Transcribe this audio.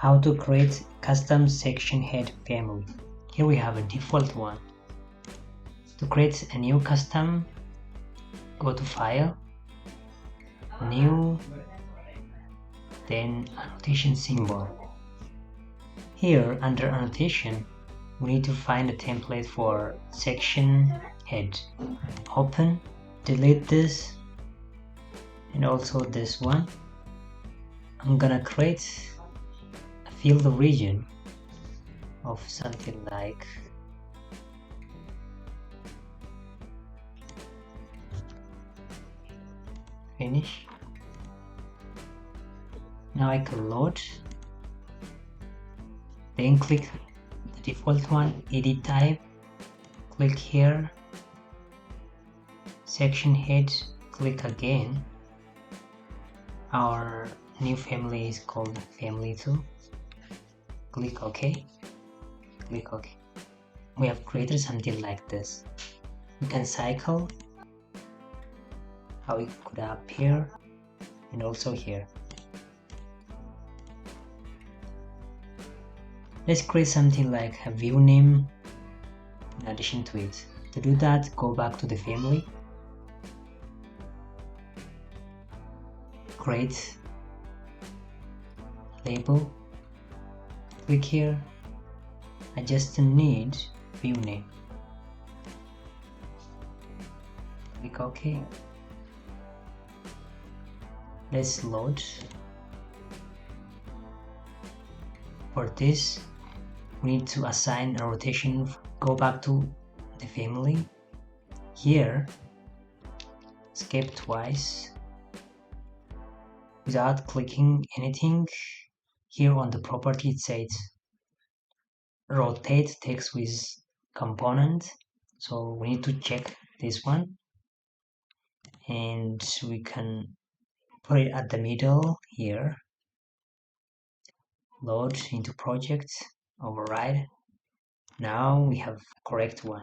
How to create custom section head family. Here we have a default one. To create a new custom, go to File, New, then Annotation Symbol. Here under Annotation, we need to find a template for section head. Open, delete this, and also this one. I'm gonna create a field region of something like finish. Now I can load, then click the default one, edit type, click here, section head, click again. Our new family is called family 2. Click OK, click OK. We have created something like this. You can cycle how it could appear, and also here. Let's create something like a view name in addition to it. To do that, go back to the family, create label, click here. I just need view name. Click OK. Let's load. For this, we need to assign a rotation. Go back to the family. Here, escape twice without clicking anything. Here on the property it says rotate text with component, so we need to check this one, and we can put it at the middle here. Load into project, override. Now we have correct one.